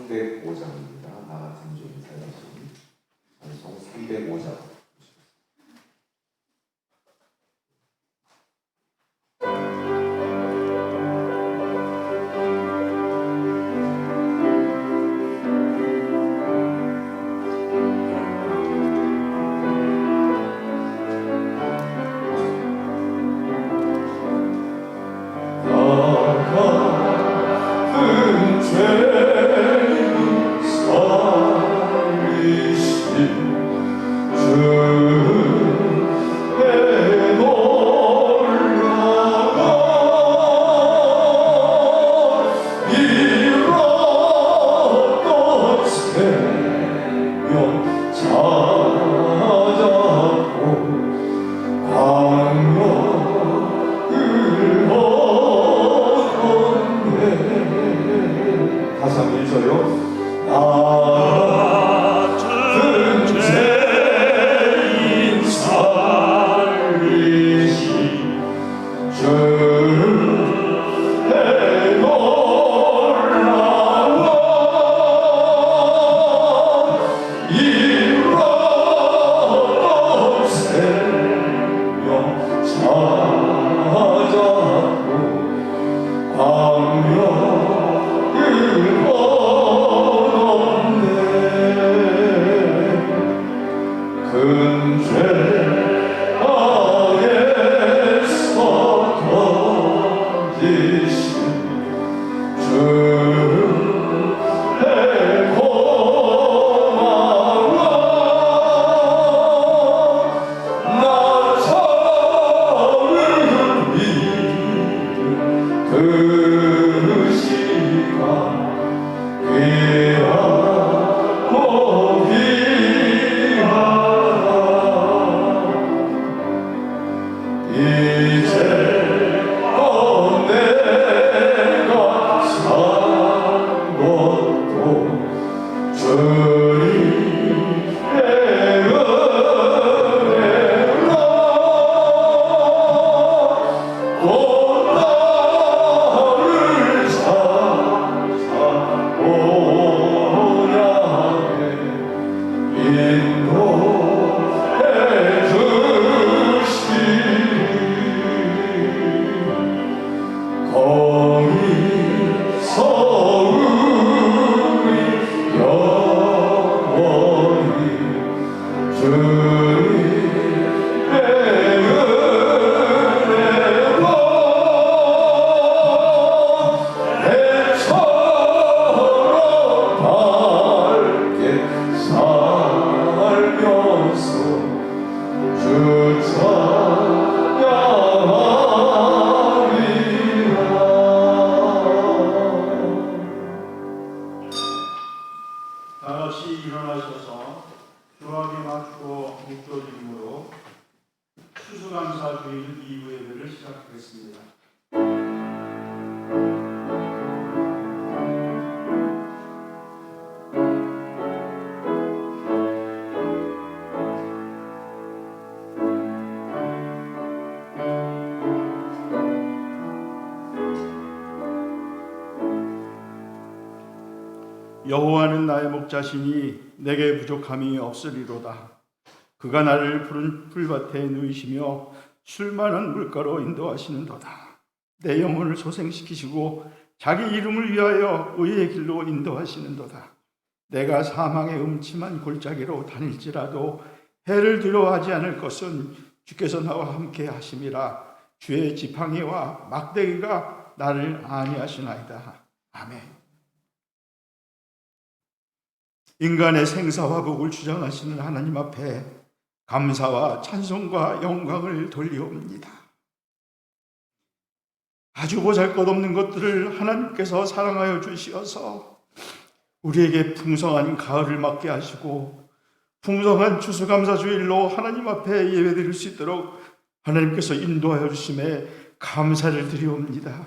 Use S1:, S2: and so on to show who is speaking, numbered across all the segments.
S1: 305장입니다. 나 같은 죄인 살리심. 찬송 305장.
S2: 여호와는 나의 목자시니 내게 부족함이 없으리로다. 그가 나를 푸른 풀밭에 누이시며 술 많은 물가로 인도하시는도다. 내 영혼을 소생시키시고 자기 이름을 위하여 의의 길로 인도하시는도다. 내가 사망의 음침한 골짜기로 다닐지라도 해를 두려워하지 않을 것은 주께서 나와 함께 하심이라. 주의 지팡이와 막대기가 나를 안위하시나이다. 아멘. 인간의 생사와 복을 주장하시는 하나님 앞에 감사와 찬송과 영광을 돌리옵니다. 아주 보잘것없는 것들을 하나님께서 사랑하여 주시어서 우리에게 풍성한 가을을 맞게 하시고 풍성한 추수감사주일로 하나님 앞에 예배드릴 수 있도록 하나님께서 인도하여 주심에 감사를 드리옵니다.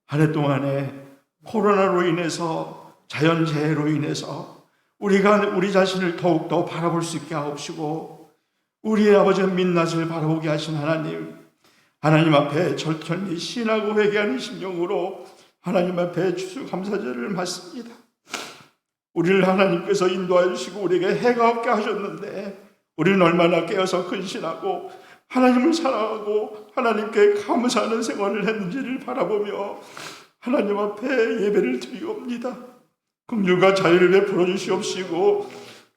S2: 한 해 동안에 코로나로 인해서 자연재해로 인해서 우리가 우리 자신을 더욱더 바라볼 수 있게 하옵시고 우리의 아버지의 민낯을 바라보게 하신 하나님 앞에 절절히 신하고 회개하는 심령으로 하나님 앞에 추수감사절을 맞습니다. 우리를 하나님께서 인도하여 주시고 우리에게 해가 없게 하셨는데 우리는 얼마나 깨어서 근신하고 하나님을 사랑하고 하나님께 감사하는 생활을 했는지를 바라보며 하나님 앞에 예배를 드리옵니다. 긍휼과 자유를 베풀어 주시옵시고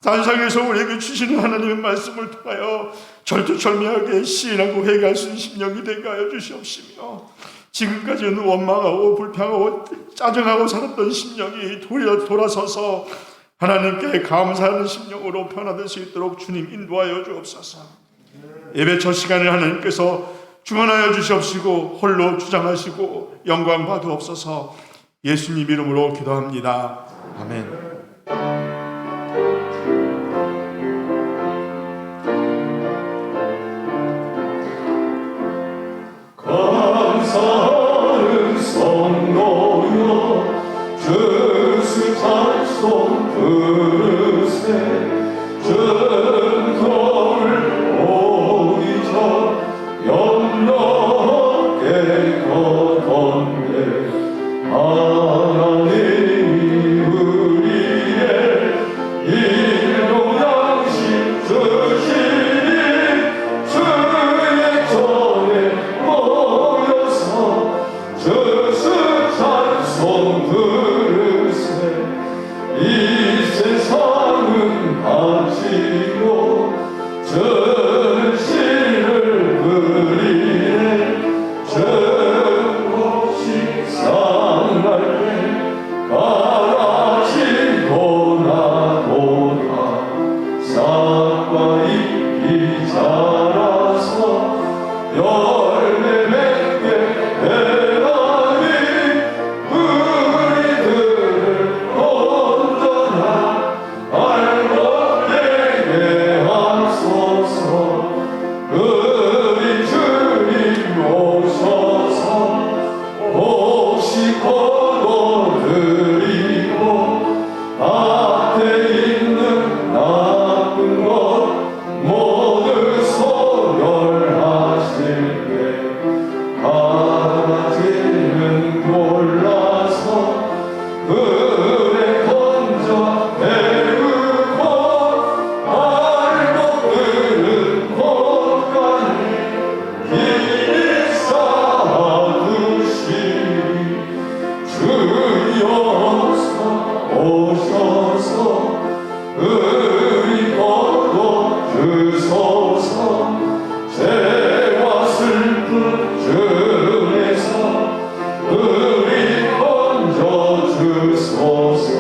S2: 단상에서 우리에게 주시는 하나님의 말씀을 통하여 절두절미하게 시인하고 회개할 수 있는 심령이 되게 하여 주시옵시며 지금까지는 원망하고 불평하고 짜증하고 살았던 심령이 돌아서서 하나님께 감사하는 심령으로 변화될 수 있도록 주님 인도하여 주옵소서. 예배 첫 시간을 하나님께서 주관하여 주시옵시고 홀로 주장하시고 영광 받으옵소서. 예수님 이름으로 기도합니다. 아멘.
S3: 감사하는 성도여 주스 찬송 부르세 증거를 오기 전 영롭게 거듭내 하나님이 우리의 일용양식 주시니 주의 전에 모여서 주스 찬송 부르세 이 세상은 가지고 전시를 부리네 정없이 상할 때 가라지고 나보다 싹과 잎이 자라서 열매 맺게 되나니 우리들을 온전한 알고 되게 하소서. 우리 주님 오셔서 혹시 거둬드리고 앞에 있는 나쁜 것 모두 소멸하실 때 가라지는 골라서 은혜 건져 배우고 알곡들은 곳간에 길이 쌓아두시니 주여서 오셔서 우리 거둬주소서. 죄와 슬픔 중에서 우리 건져주소서.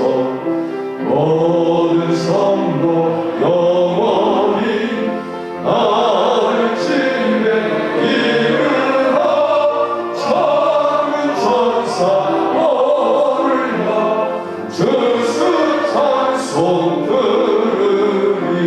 S3: 모든 성도 영원히 나를 집에 이르라. 작은 천사 오르며 주스 찬송 부르리.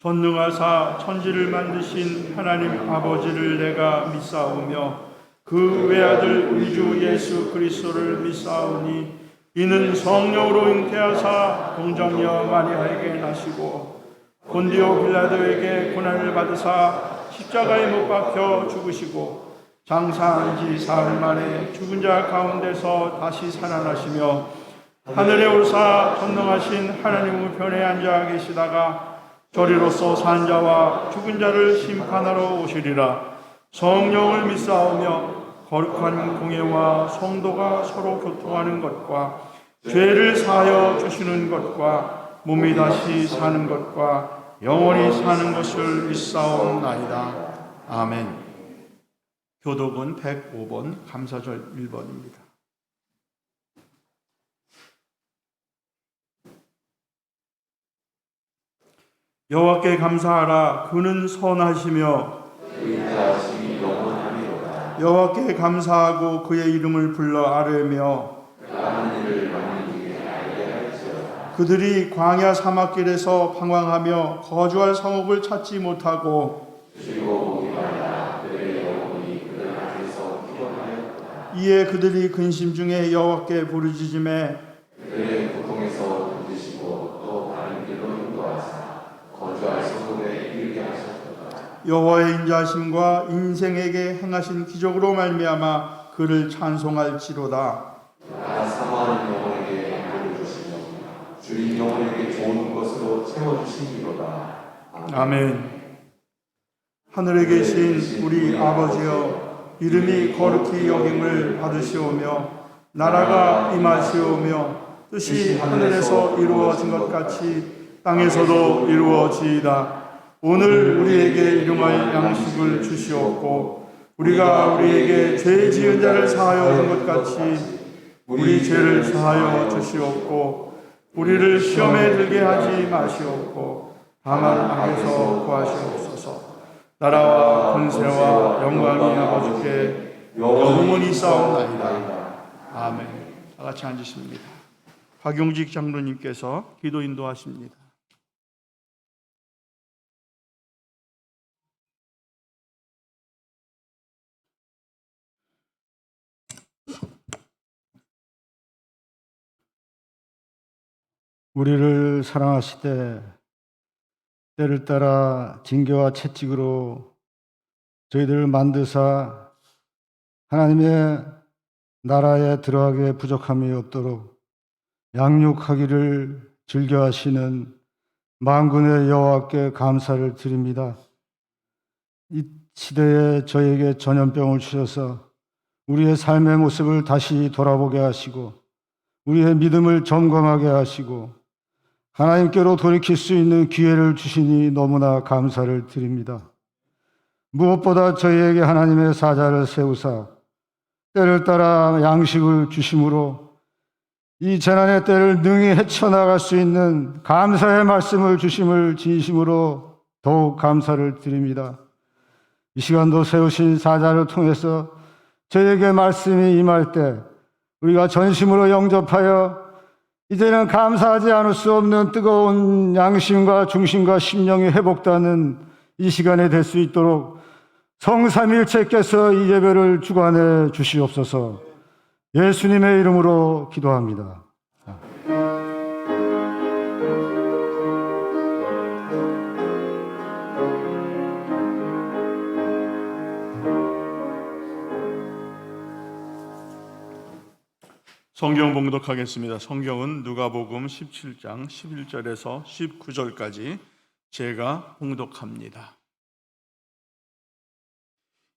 S2: 전능하사 천지를 만드신 하나님 아버지를 내가 믿사오며 그 외아들 우리 주 예수 그리스도를 믿사오니 이는 성령으로 잉태하사 동정녀 마리아에게 나시고 본디오 빌라도에게 고난을 받으사 십자가에 못 박혀 죽으시고 장사한 지 사흘 만에 죽은 자 가운데서 다시 살아나시며 하늘에 올사 전능하신 하나님 우편에 앉아 계시다가 저리로서 산 자와 죽은 자를 심판하러 오시리라. 성령을 믿사오며 거룩한 공예와 성도가 서로 교통하는 것과 죄를 사하여 주시는 것과 몸이 다시 사는 것과 영원히 사는 것을 믿사옵나이다. 아멘. 교독은 105번 감사절 1번입니다. 여호와께 감사하라. 그는 선하시며
S1: 의하심이 영원하리로다.
S2: 여호와께 감사하고 그의 이름을 불러 아뢰며
S1: 남은 일을 만민에게 알게 할지어다.
S2: 그들이 광야 사막길에서 방황하며 거주할 성읍을 찾지 못하고
S1: 주리고 보기마다 그들의 영혼이 그들 앞에서 피곤하였도다.
S2: 이에 그들이 근심 중에 여호와께 부르짖음에
S1: 그들의 고통에서 건지시고 또 다른 길로 인도하사 거주할 성읍에 이르게 하셨도다.
S2: 여호와의 인자하심과 인생에게 행하신 기적으로 말미암아 그를 찬송할지로다.
S1: 나 사모하는 영혼에게 복을 주시며 주인 영혼에게 좋은 것으로 채워주시기로다.
S2: 아멘. 하늘에 계신 우리 아버지여, 이름이 거룩히 여김을 받으시오며 나라가 임하시오며 뜻이 하늘에서 이루어진 것 같이 땅에서도 이루어지이다. 오늘 우리에게 일용할 양식을 주시옵고 우리가 우리에게 죄 지은 자를 사하여 준 것 같이 우리 죄를 사하여 주시옵고 우리를 시험에 들게 하지 마시옵고 다만 악에서 구하시옵소서. 나라와 권세와 영광이 아버지께 영원히 싸움나이다. 아멘. 다 같이 앉으십니다. 박용직 장로님께서 기도 인도하십니다.
S4: 우리를 사랑하시되 때를 따라 징계와 채찍으로 저희들을 만드사 하나님의 나라에 들어가게 부족함이 없도록 양육하기를 즐겨하시는 만군의 여호와께 감사를 드립니다. 이 시대에 저에게 전염병을 주셔서 우리의 삶의 모습을 다시 돌아보게 하시고 우리의 믿음을 점검하게 하시고 하나님께로 돌이킬 수 있는 기회를 주시니 너무나 감사를 드립니다. 무엇보다 저희에게 하나님의 사자를 세우사 때를 따라 양식을 주심으로 이 재난의 때를 능히 헤쳐나갈 수 있는 감사의 말씀을 주심을 진심으로 더욱 감사를 드립니다. 이 시간도 세우신 사자를 통해서 저희에게 말씀이 임할 때 우리가 전심으로 영접하여 이제는 감사하지 않을 수 없는 뜨거운 양심과 중심과 심령이 회복되는 이 시간이 될 수 있도록 성삼일체께서 이 예배를 주관해 주시옵소서. 예수님의 이름으로 기도합니다.
S2: 성경 봉독하겠습니다. 성경은 누가복음 17장 11절에서 19절까지 제가 봉독합니다.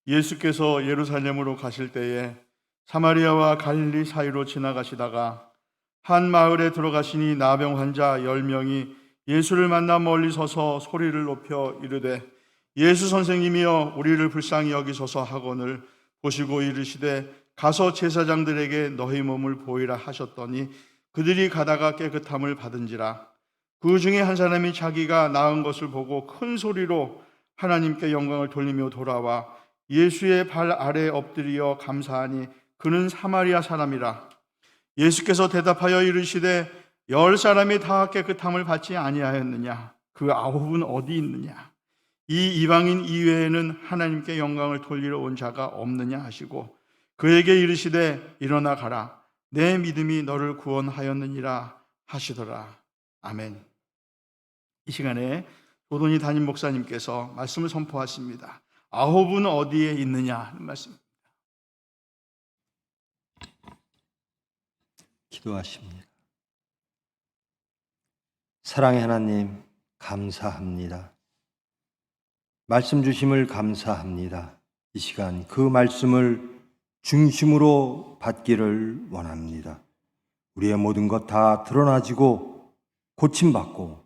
S2: 예수께서 예루살렘으로 가실 때에 사마리아와 갈릴리 사이로 지나가시다가 한 마을에 들어가시니 나병 환자 10명이 예수를 만나 멀리 서서 소리를 높여 이르되 예수 선생님이여 우리를 불쌍히 여기소서 하거늘 보시고 이르시되 가서 제사장들에게 너희 몸을 보이라 하셨더니 그들이 가다가 깨끗함을 받은지라. 그 중에 한 사람이 자기가 나은 것을 보고 큰 소리로 하나님께 영광을 돌리며 돌아와 예수의 발 아래 엎드려 감사하니 그는 사마리아 사람이라. 예수께서 대답하여 이르시되 10사람이 다 깨끗함을 받지 아니하였느냐? 그 9은 어디 있느냐? 이 이방인 이외에는 하나님께 영광을 돌리러 온 자가 없느냐 하시고 그에게 이르시되 일어나 가라. 내 믿음이 너를 구원하였느니라 하시더라. 아멘. 이 시간에 도돈이 담임 목사님께서 말씀을 선포하십니다. 9은 어디에 있느냐 하는 말씀입니다.
S5: 기도하십니다. 사랑의 하나님 감사합니다. 말씀 주심을 감사합니다. 이 시간 그 말씀을 중심으로 받기를 원합니다. 우리의 모든 것 다 드러나지고 고침받고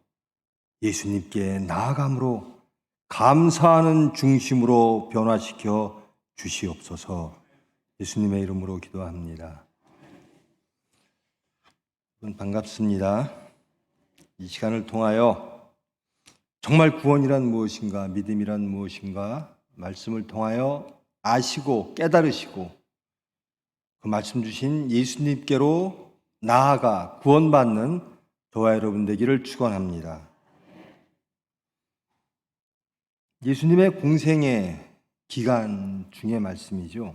S5: 예수님께 나아감으로 감사하는 중심으로 변화시켜 주시옵소서. 예수님의 이름으로 기도합니다. 여러분 반갑습니다. 이 시간을 통하여 정말 구원이란 무엇인가, 믿음이란 무엇인가 말씀을 통하여 아시고 깨달으시고 그 말씀 주신 예수님께로 나아가 구원받는 저와 여러분 되기를 축원합니다. 예수님의 공생의 기간 중의 말씀이죠.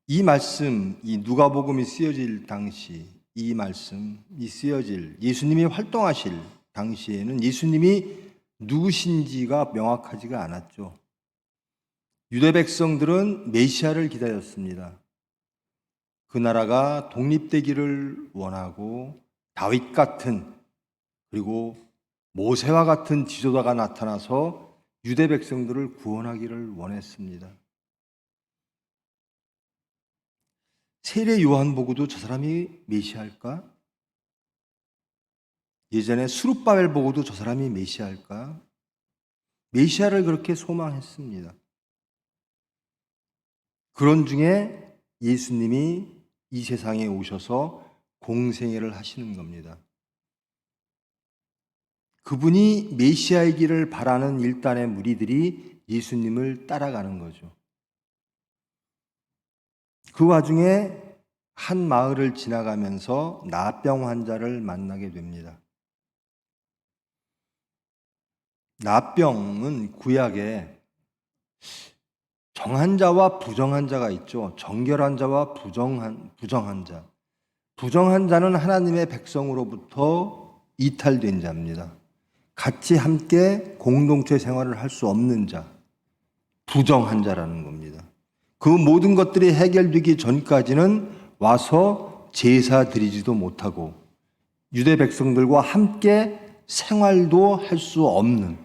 S5: 이 말씀, 이 누가복음이 쓰여질 당시 이 말씀, 이 쓰여질 예수님이 활동하실 당시에는 예수님이 누구신지가 명확하지가 않았죠. 유대 백성들은 메시아를 기다렸습니다. 그 나라가 독립되기를 원하고 다윗 같은, 그리고 모세와 같은 지도자가 나타나서 유대 백성들을 구원하기를 원했습니다. 세례 요한 보고도 저 사람이 메시아일까? 예전에 스룹바벨 보고도 저 사람이 메시아일까? 메시아를 그렇게 소망했습니다. 그런 중에 예수님이 이 세상에 오셔서 공생애를 하시는 겁니다. 그분이 메시아이기를 바라는 일단의 무리들이 예수님을 따라가는 거죠. 그 와중에 한 마을을 지나가면서 나병 환자를 만나게 됩니다. 나병은 구약에 정환자와 부정환자가 있죠. 정결환자와 부정환자. 부정환자는 하나님의 백성으로부터 이탈된 자입니다. 같이 함께 공동체 생활을 할 수 없는 자, 부정환자라는 겁니다. 그 모든 것들이 해결되기 전까지는 와서 제사 드리지도 못하고 유대 백성들과 함께 생활도 할 수 없는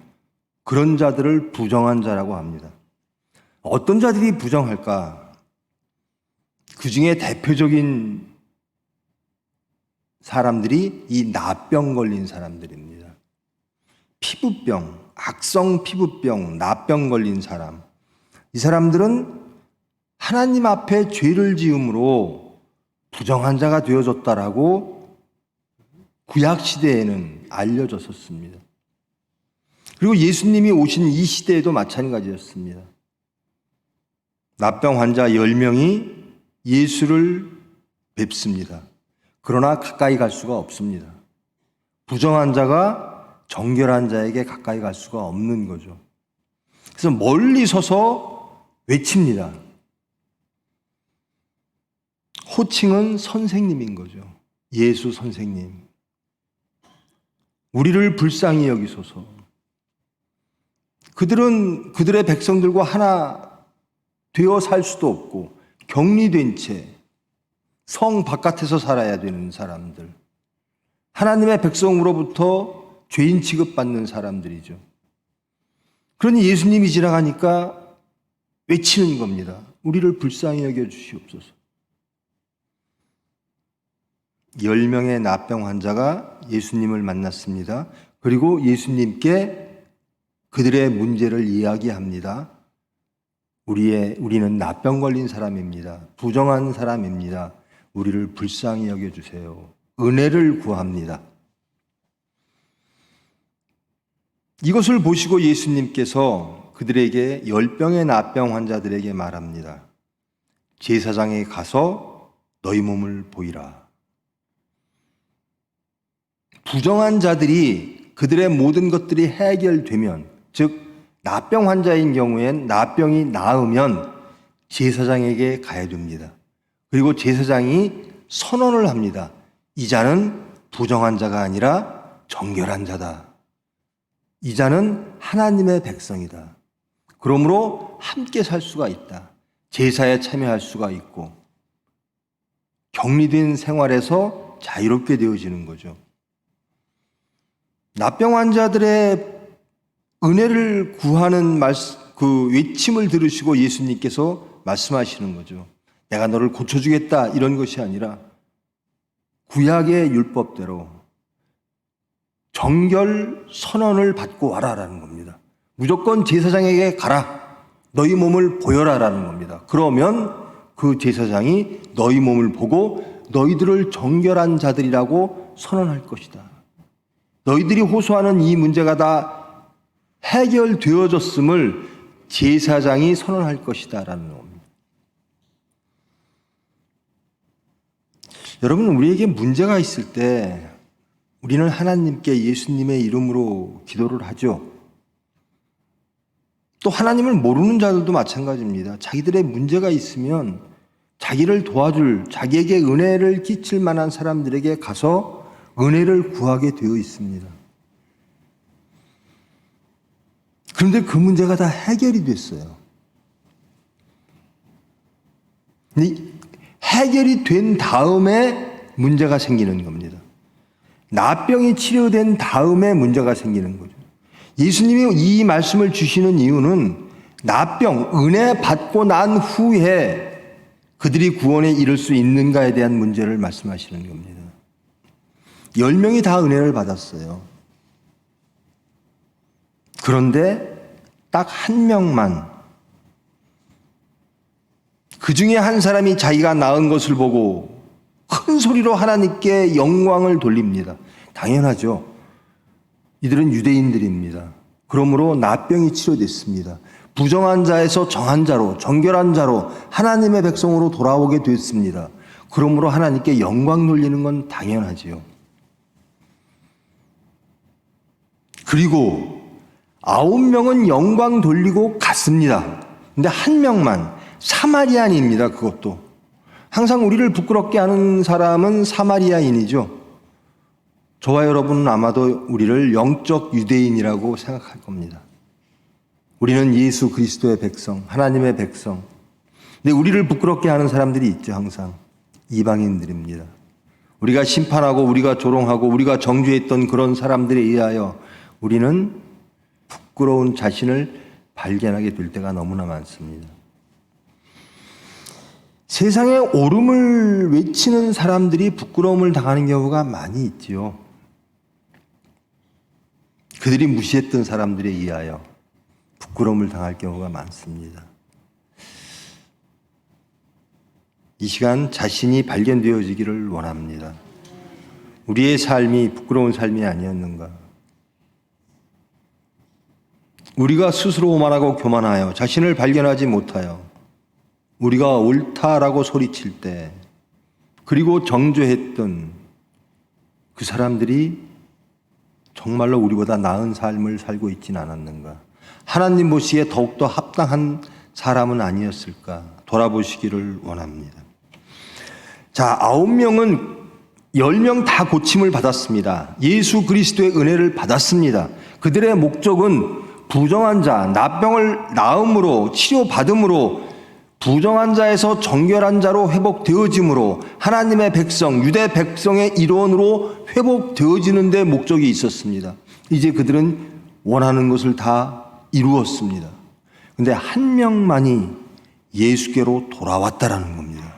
S5: 그런 자들을 부정환자라고 합니다. 어떤 자들이 부정할까? 그 중에 대표적인 사람들이 이 나병 걸린 사람들입니다. 피부병, 악성 피부병, 나병 걸린 사람. 이 사람들은 하나님 앞에 죄를 지음으로 부정환자가 되어졌다라고 구약시대에는 알려졌었습니다. 그리고 예수님이 오신 이 시대에도 마찬가지였습니다. 나병 환자 10명이 예수를 뵙습니다. 그러나 가까이 갈 수가 없습니다. 부정환자가 정결환자에게 가까이 갈 수가 없는 거죠. 그래서 멀리 서서 외칩니다. 호칭은 선생님인 거죠. 예수 선생님. 우리를 불쌍히 여기소서. 그들은 그들의 백성들과 하나 되어 살 수도 없고 격리된 채 성 바깥에서 살아야 되는 사람들, 하나님의 백성으로부터 죄인 취급받는 사람들이죠. 그러니 예수님이 지나가니까 외치는 겁니다. 우리를 불쌍히 여겨주시옵소서. 10명의 나병 환자가 예수님을 만났습니다. 그리고 예수님께 그들의 문제를 이야기합니다. 우리는 나병 걸린 사람입니다. 부정한 사람입니다. 우리를 불쌍히 여겨주세요. 은혜를 구합니다. 이것을 보시고 예수님께서 그들에게 10병의 나병 환자들에게 말합니다. 제사장에 가서 너희 몸을 보이라. 부정한 자들이 그들의 모든 것들이 해결되면, 즉 나병 환자인 경우엔 나병이 나으면 제사장에게 가야 됩니다. 그리고 제사장이 선언을 합니다. 이 자는 부정한 자가 아니라 정결한 자다. 이 자는 하나님의 백성이다. 그러므로 함께 살 수가 있다. 제사에 참여할 수가 있고 격리된 생활에서 자유롭게 되어지는 거죠. 나병 환자들의 은혜를 구하는 그 외침을 들으시고 예수님께서 말씀하시는 거죠. 내가 너를 고쳐주겠다 이런 것이 아니라 구약의 율법대로 정결 선언을 받고 와라라는 겁니다. 무조건 제사장에게 가라. 너희 몸을 보여라라는 겁니다. 그러면 그 제사장이 너희 몸을 보고 너희들을 정결한 자들이라고 선언할 것이다. 너희들이 호소하는 이 문제가 다 해결되어졌음을 제사장이 선언할 것이다 라는 겁니다. 여러분, 우리에게 문제가 있을 때 우리는 하나님께 예수님의 이름으로 기도를 하죠. 또 하나님을 모르는 자들도 마찬가지입니다. 자기들의 문제가 있으면 자기를 도와줄, 자기에게 은혜를 끼칠 만한 사람들에게 가서 은혜를 구하게 되어 있습니다. 그런데 그 문제가 다 해결이 됐어요. 해결이 된 다음에 문제가 생기는 겁니다. 나병이 치료된 다음에 문제가 생기는 거죠. 예수님이 이 말씀을 주시는 이유는 나병, 은혜 받고 난 후에 그들이 구원에 이를 수 있는가에 대한 문제를 말씀하시는 겁니다. 10명이 다 은혜를 받았어요. 그런데 딱 한 명만, 그 중에 한 사람이 자기가 낳은 것을 보고 큰 소리로 하나님께 영광을 돌립니다. 당연하죠. 이들은 유대인들입니다. 그러므로 나병이 치료됐습니다. 부정한 자에서 정한 자로, 정결한 자로 하나님의 백성으로 돌아오게 됐습니다. 그러므로 하나님께 영광 돌리는 건 당연하지요. 그리고 9명은 영광 돌리고 갔습니다. 근데 한 명만, 사마리아인입니다. 그것도. 항상 우리를 부끄럽게 하는 사람은 사마리아인이죠. 저와 여러분은 아마도 우리를 영적 유대인이라고 생각할 겁니다. 우리는 예수 그리스도의 백성, 하나님의 백성. 근데 우리를 부끄럽게 하는 사람들이 있죠. 항상 이방인들입니다. 우리가 심판하고 우리가 조롱하고 우리가 정죄했던 그런 사람들에 의하여 우리는 부끄러운 자신을 발견하게 될 때가 너무나 많습니다. 세상에 옳음을 외치는 사람들이 부끄러움을 당하는 경우가 많이 있지요. 그들이 무시했던 사람들에 의하여 부끄러움을 당할 경우가 많습니다. 이 시간 자신이 발견되어지기를 원합니다. 우리의 삶이 부끄러운 삶이 아니었는가? 우리가 스스로 오만하고 교만하여 자신을 발견하지 못하여 우리가 옳다라고 소리칠 때, 그리고 정죄했던 그 사람들이 정말로 우리보다 나은 삶을 살고 있지는 않았는가? 하나님 보시기에 더욱더 합당한 사람은 아니었을까? 돌아보시기를 원합니다. 자, 9명은 10명 다 고침을 받았습니다. 예수 그리스도의 은혜를 받았습니다. 그들의 목적은 부정한 자, 나병을 나음으로, 치료받음으로, 부정한 자에서 정결한 자로 회복되어짐으로, 하나님의 백성, 유대 백성의 일원으로 회복되어지는 데 목적이 있었습니다. 이제 그들은 원하는 것을 다 이루었습니다. 그런데 한 명만이 예수께로 돌아왔다라는 겁니다.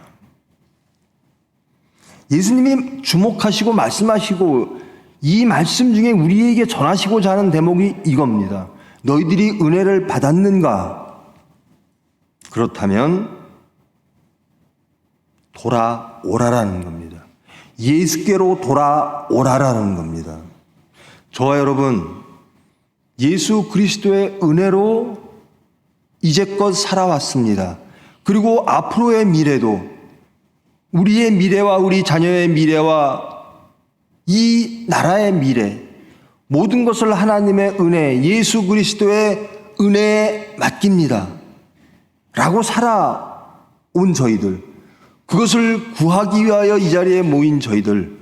S5: 예수님이 주목하시고 말씀하시고 이 말씀 중에 우리에게 전하시고자 하는 대목이 이겁니다. 너희들이 은혜를 받았는가? 그렇다면 돌아오라라는 겁니다. 예수께로 돌아오라라는 겁니다. 저와 여러분, 예수 그리스도의 은혜로 이제껏 살아왔습니다. 그리고 앞으로의 미래도, 우리의 미래와 우리 자녀의 미래와 이 나라의 미래, 모든 것을 하나님의 은혜, 예수 그리스도의 은혜에 맡깁니다 라고 살아온 저희들, 그것을 구하기 위하여 이 자리에 모인 저희들,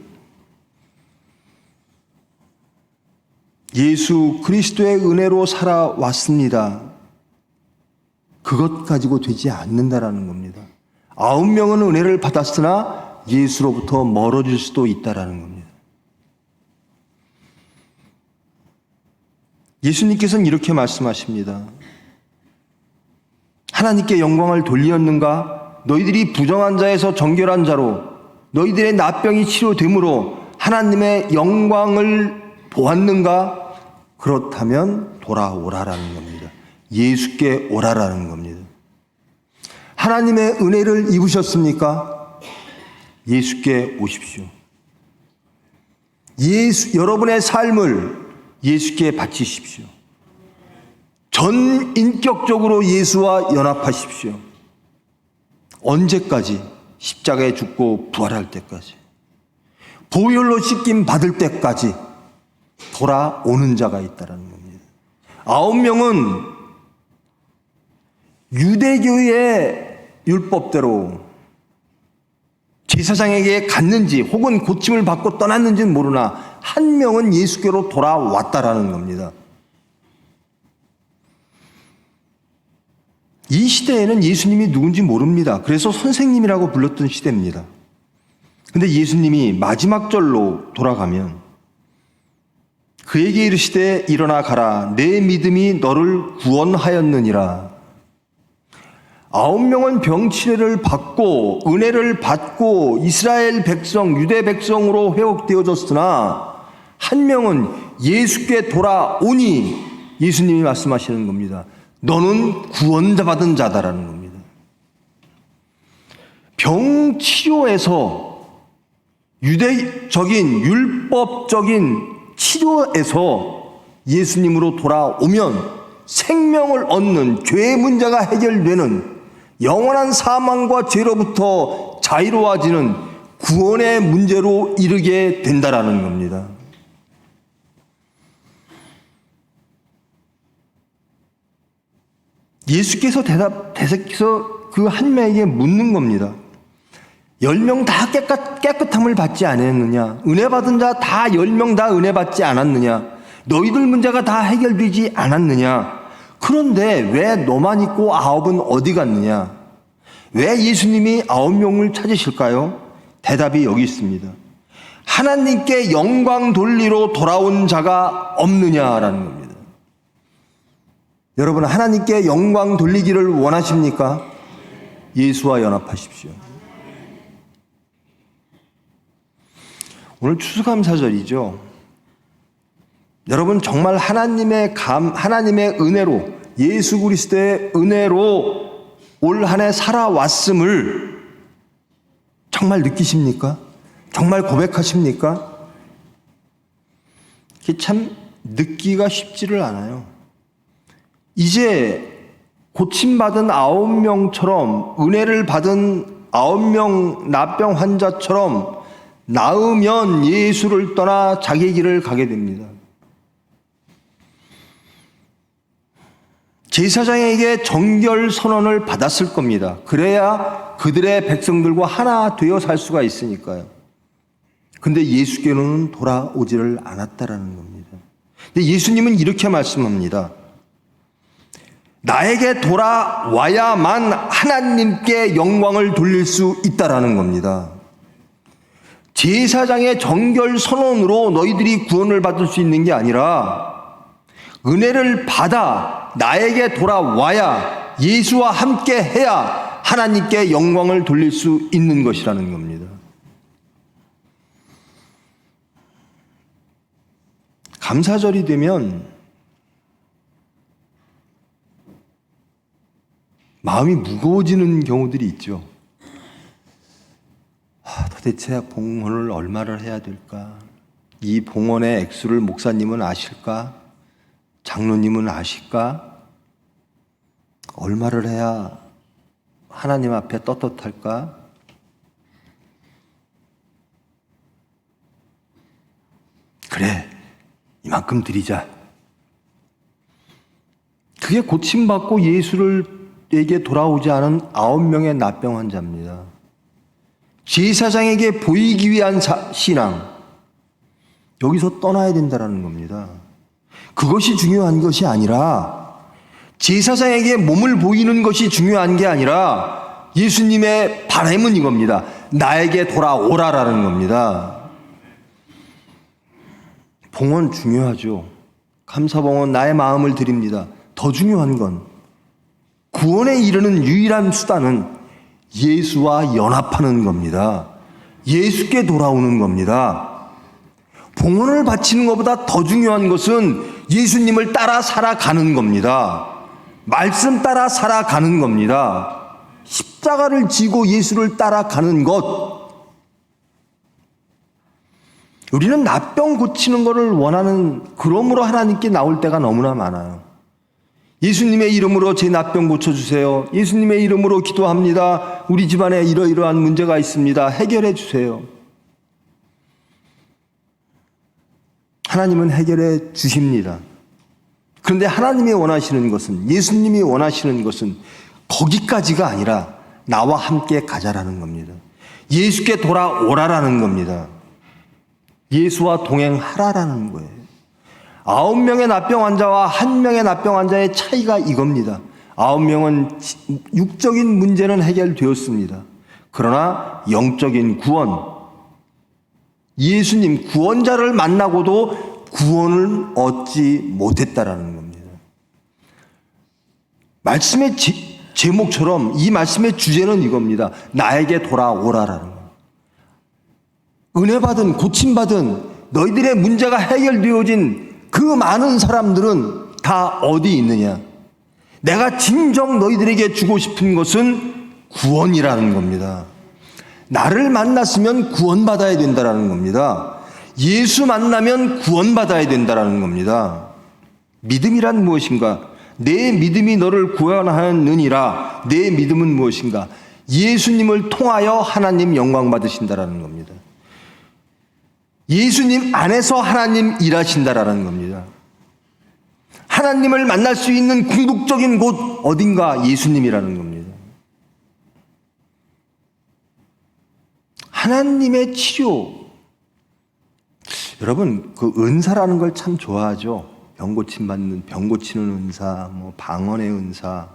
S5: 예수 그리스도의 은혜로 살아왔습니다. 그것 가지고 되지 않는다라는 겁니다. 9명은 은혜를 받았으나 예수로부터 멀어질 수도 있다라는 겁니다. 예수님께서는 이렇게 말씀하십니다. 하나님께 영광을 돌리었는가? 너희들이 부정한 자에서 정결한 자로, 너희들의 나병이 치료됨으로 하나님의 영광을 보았는가? 그렇다면 돌아오라라는 겁니다. 예수께 오라라는 겁니다. 하나님의 은혜를 입으셨습니까? 예수께 오십시오. 여러분의 삶을 예수께 바치십시오. 전 인격적으로 예수와 연합하십시오. 언제까지? 십자가에 죽고 부활할 때까지, 보혈로 씻김 받을 때까지 돌아오는 자가 있다는 겁니다. 9명은 유대교의 율법대로 제사장에게 갔는지 혹은 고침을 받고 떠났는지는 모르나 한 명은 예수께로 돌아왔다라는 겁니다. 이 시대에는 예수님이 누군지 모릅니다. 그래서 선생님이라고 불렀던 시대입니다. 근데 예수님이 마지막 절로 돌아가면 그에게 이르시되 일어나 가라. 내 믿음이 너를 구원하였느니라. 9명은 병치레를 받고 은혜를 받고 이스라엘 백성, 유대 백성으로 회복되어졌으나 한 명은 예수께 돌아오니 예수님이 말씀하시는 겁니다. 너는 구원받은 자다라는 겁니다. 병치료에서 유대적인 율법적인 치료에서 예수님으로 돌아오면 생명을 얻는 죄의 문제가 해결되는 영원한 사망과 죄로부터 자유로워지는 구원의 문제로 이르게 된다라는 겁니다. 예수께서 대답해서 그 한 명에게 묻는 겁니다. 10명 다 깨끗함을 받지 않았느냐? 은혜 받은 자 다 10명 다 은혜 받지 않았느냐? 너희들 문제가 다 해결되지 않았느냐? 그런데 왜 너만 있고 9은 어디 갔느냐? 왜 예수님이 9명을 찾으실까요? 대답이 여기 있습니다. 하나님께 영광 돌리러 돌아온 자가 없느냐라는 겁니다. 여러분, 하나님께 영광 돌리기를 원하십니까? 예수와 연합하십시오. 오늘 추수감사절이죠. 여러분, 정말 하나님의 은혜로, 예수 그리스도의 은혜로 올 한 해 살아왔음을 정말 느끼십니까? 정말 고백하십니까? 이게 참 느끼기가 쉽지를 않아요. 이제 고침받은 9명처럼, 은혜를 받은 9명 납병 환자처럼 나으면 예수를 떠나 자기 길을 가게 됩니다. 제사장에게 정결 선언을 받았을 겁니다. 그래야 그들의 백성들과 하나 되어 살 수가 있으니까요. 근데 예수께로는 돌아오지를 않았다라는 겁니다. 근데 예수님은 이렇게 말씀합니다. 나에게 돌아와야만 하나님께 영광을 돌릴 수 있다라는 겁니다. 제사장의 정결 선언으로 너희들이 구원을 받을 수 있는 게 아니라 은혜를 받아 나에게 돌아와야, 예수와 함께 해야 하나님께 영광을 돌릴 수 있는 것이라는 겁니다. 감사절이 되면 마음이 무거워지는 경우들이 있죠. 도대체 봉헌을 얼마를 해야 될까? 이 봉헌의 액수를 목사님은 아실까? 장로님은 아실까? 얼마를 해야 하나님 앞에 떳떳할까? 그래, 이만큼 드리자. 그게 고침받고 예수에게 돌아오지 않은 9명의 납병 환자입니다. 제사장에게 보이기 위한 신앙, 여기서 떠나야 된다는 겁니다. 그것이 중요한 것이 아니라, 제사장에게 몸을 보이는 것이 중요한 게 아니라 예수님의 바람은 이겁니다. 나에게 돌아오라라는 겁니다. 봉헌 중요하죠. 감사봉헌 나의 마음을 드립니다. 더 중요한 건 구원에 이르는 유일한 수단은 예수와 연합하는 겁니다. 예수께 돌아오는 겁니다. 봉헌을 바치는 것보다 더 중요한 것은 예수님을 따라 살아가는 겁니다. 말씀 따라 살아가는 겁니다. 십자가를 지고 예수를 따라가는 것. 우리는 납병 고치는 것을 원하는, 그러므로 하나님께 나올 때가 너무나 많아요. 예수님의 이름으로 제 납병 고쳐주세요. 예수님의 이름으로 기도합니다. 우리 집안에 이러이러한 문제가 있습니다. 해결해 주세요. 하나님은 해결해 주십니다. 그런데 하나님이 원하시는 것은, 예수님이 원하시는 것은 거기까지가 아니라 나와 함께 가자라는 겁니다. 예수께 돌아오라라는 겁니다. 예수와 동행하라라는 거예요. 9명의 납병 환자와 1명의 납병 환자의 차이가 이겁니다. 9명은 육적인 문제는 해결되었습니다. 그러나 영적인 구원, 예수님 구원자를 만나고도 구원을 얻지 못했다라는 겁니다. 말씀의 제목처럼 이 말씀의 주제는 이겁니다. 나에게 돌아오라라는 거예요. 은혜 받은, 고침받은, 너희들의 문제가 해결되어진 그 많은 사람들은 다 어디 있느냐? 내가 진정 너희들에게 주고 싶은 것은 구원이라는 겁니다. 나를 만났으면 구원받아야 된다는 겁니다. 예수 만나면 구원받아야 된다는 겁니다. 믿음이란 무엇인가? 내 믿음이 너를 구원하느니라. 내 믿음은 무엇인가? 예수님을 통하여 하나님 영광 받으신다라는 겁니다. 예수님 안에서 하나님 일하신다라는 겁니다. 하나님을 만날 수 있는 궁극적인 곳 어딘가 예수님이라는 겁니다. 하나님의 치료. 여러분, 그 은사라는 걸 참 좋아하죠. 병 고치는 은사, 방언의 은사.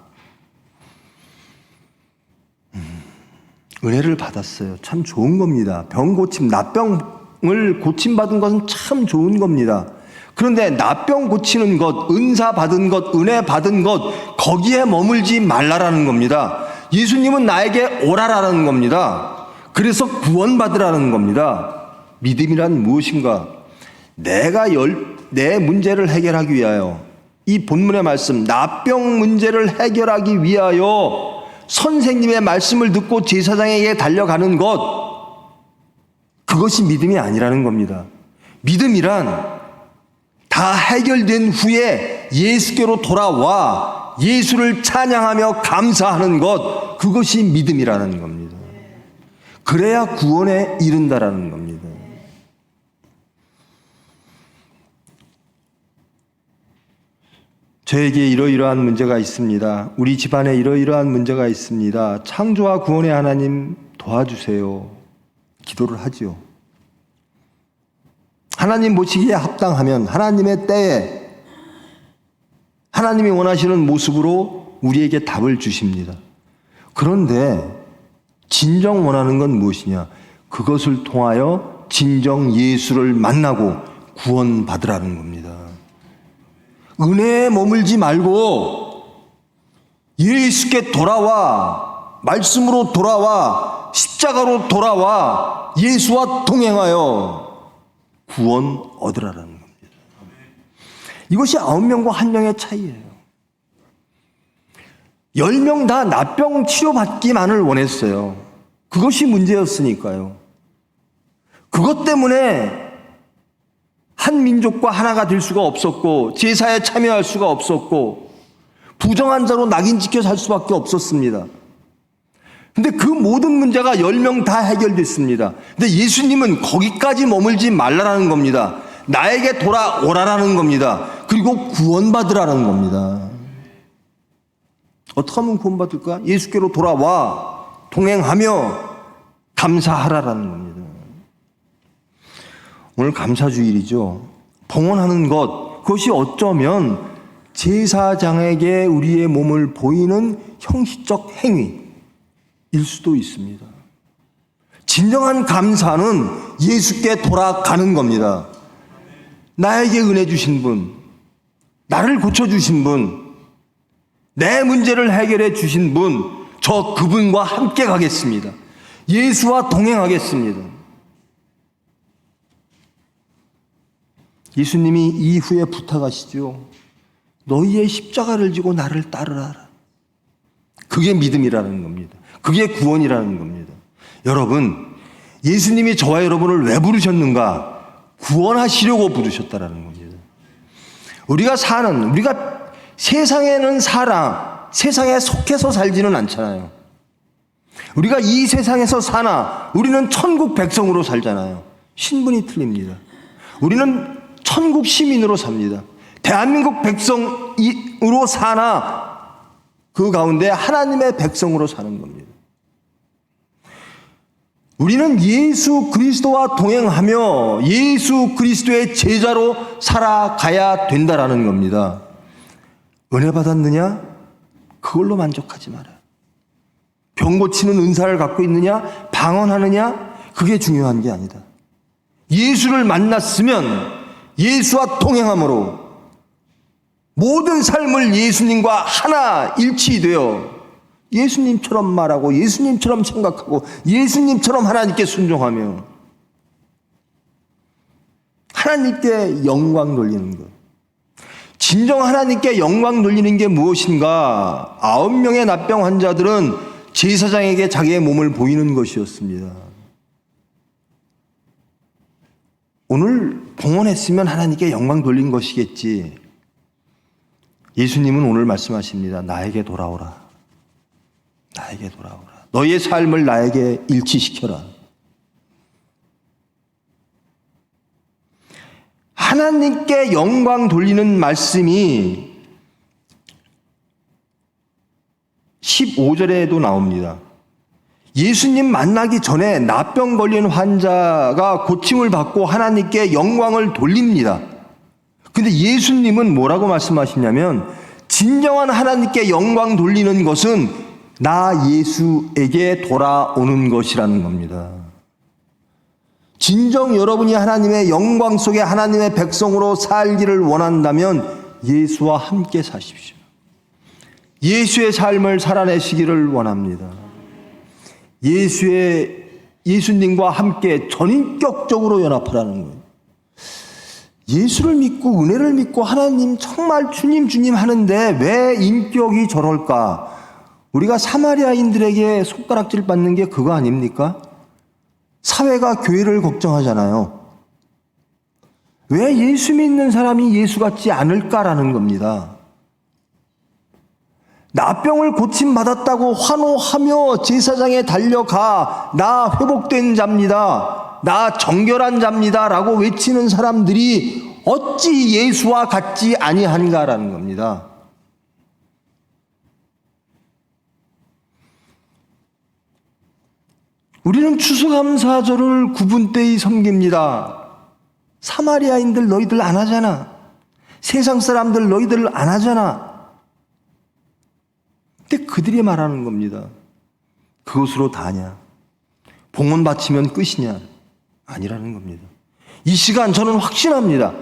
S5: 은혜를 받았어요. 참 좋은 겁니다. 병 고침, 나병을 고침받은 것은 참 좋은 겁니다. 그런데 나병 고치는 것, 은사 받은 것, 은혜 받은 것, 거기에 머물지 말라라는 겁니다. 예수님은 나에게 오라라는 겁니다. 그래서 구원받으라는 겁니다. 믿음이란 무엇인가? 내 문제를 해결하기 위하여, 이 본문의 말씀, 나병 문제를 해결하기 위하여 선생님의 말씀을 듣고 제사장에게 달려가는 것, 그것이 믿음이 아니라는 겁니다. 믿음이란 다 해결된 후에 예수께로 돌아와 예수를 찬양하며 감사하는 것, 그것이 믿음이라는 겁니다. 그래야 구원에 이른다라는 겁니다. 저에게 이러이러한 문제가 있습니다. 우리 집안에 이러이러한 문제가 있습니다. 창조와 구원의 하나님 도와주세요. 기도를 하지요. 하나님 보시기에 합당하면 하나님의 때에 하나님이 원하시는 모습으로 우리에게 답을 주십니다. 그런데 진정 원하는 건 무엇이냐? 그것을 통하여 진정 예수를 만나고 구원받으라는 겁니다. 은혜에 머물지 말고 예수께 돌아와, 말씀으로 돌아와, 십자가로 돌아와 예수와 동행하여 구원 얻으라는 겁니다. 이것이 9명과 1명의 차이예요. 10명 다 나병 치료받기만을 원했어요. 그것이 문제였으니까요. 그것 때문에 한 민족과 하나가 될 수가 없었고, 제사에 참여할 수가 없었고, 부정한 자로 낙인 찍혀 살 수밖에 없었습니다. 근데 그 모든 문제가 10명 다 해결됐습니다. 근데 예수님은 거기까지 머물지 말라라는 겁니다. 나에게 돌아오라라는 겁니다. 그리고 구원받으라는 겁니다. 어떻게 하면 구원받을까? 예수께로 돌아와 동행하며 감사하라라는 겁니다. 오늘 감사주일이죠. 봉헌하는 것, 그것이 어쩌면 제사장에게 우리의 몸을 보이는 형식적 행위일 수도 있습니다. 진정한 감사는 예수께 돌아가는 겁니다. 나에게 은혜 주신 분, 나를 고쳐주신 분, 내 문제를 해결해 주신 분, 저 그분과 함께 가겠습니다. 예수와 동행하겠습니다. 예수님이 이후에 부탁하시죠. 너희의 십자가를 지고 나를 따르라. 그게 믿음이라는 겁니다. 그게 구원이라는 겁니다. 여러분, 예수님이 저와 여러분을 왜 부르셨는가? 구원하시려고 부르셨다라는 겁니다. 우리가 세상에는 세상에 속해서 살지는 않잖아요. 우리가 이 세상에서 사나 우리는 천국 백성으로 살잖아요. 신분이 틀립니다. 우리는 천국 시민으로 삽니다. 대한민국 백성으로 사나 그 가운데 하나님의 백성으로 사는 겁니다. 우리는 예수 그리스도와 동행하며 예수 그리스도의 제자로 살아가야 된다라는 겁니다. 은혜 받았느냐? 그걸로 만족하지 말아요. 병 고치는 은사를 갖고 있느냐, 방언하느냐, 그게 중요한 게 아니다. 예수를 만났으면 예수와 동행함으로 모든 삶을 예수님과 하나 일치되어 예수님처럼 말하고 예수님처럼 생각하고 예수님처럼 하나님께 순종하며 하나님께 영광 돌리는 것. 진정 하나님께 영광 돌리는 게 무엇인가? 9명의 납병 환자들은 제사장에게 자기의 몸을 보이는 것이었습니다. 오늘 봉헌했으면 하나님께 영광 돌린 것이겠지. 예수님은 오늘 말씀하십니다. 나에게 돌아오라. 나에게 돌아오라. 너의 삶을 나에게 일치시켜라. 하나님께 영광 돌리는 말씀이 15절에도 나옵니다. 예수님 만나기 전에 나병 걸린 환자가 고침을 받고 하나님께 영광을 돌립니다. 근데 예수님은 뭐라고 말씀하시냐면 진정한 하나님께 영광 돌리는 것은 나 예수에게 돌아오는 것이라는 겁니다. 진정 여러분이 하나님의 영광 속에 하나님의 백성으로 살기를 원한다면 예수와 함께 사십시오. 예수의 삶을 살아내시기를 원합니다. 예수님과 함께 전인격적으로 연합하라는 거예요. 예수를 믿고 은혜를 믿고 하나님 정말 주님 하는데 왜 인격이 저럴까? 우리가 사마리아인들에게 손가락질 받는 게 그거 아닙니까? 사회가 교회를 걱정하잖아요. 왜 예수 믿는 사람이 예수 같지 않을까라는 겁니다. 나병을 고침받았다고 환호하며 제사장에 달려가 나 회복된 자입니다. 나 정결한 자입니다. 라고 외치는 사람들이 어찌 예수와 같지 아니한가라는 겁니다. 우리는 추수감사절을 구분때에 섬깁니다. 사마리아인들 너희들 안 하잖아. 세상 사람들 너희들 안 하잖아. 근데 그들이 말하는 겁니다. 그것으로 다냐? 봉헌 바치면 끝이냐? 아니라는 겁니다. 이 시간 저는 확신합니다.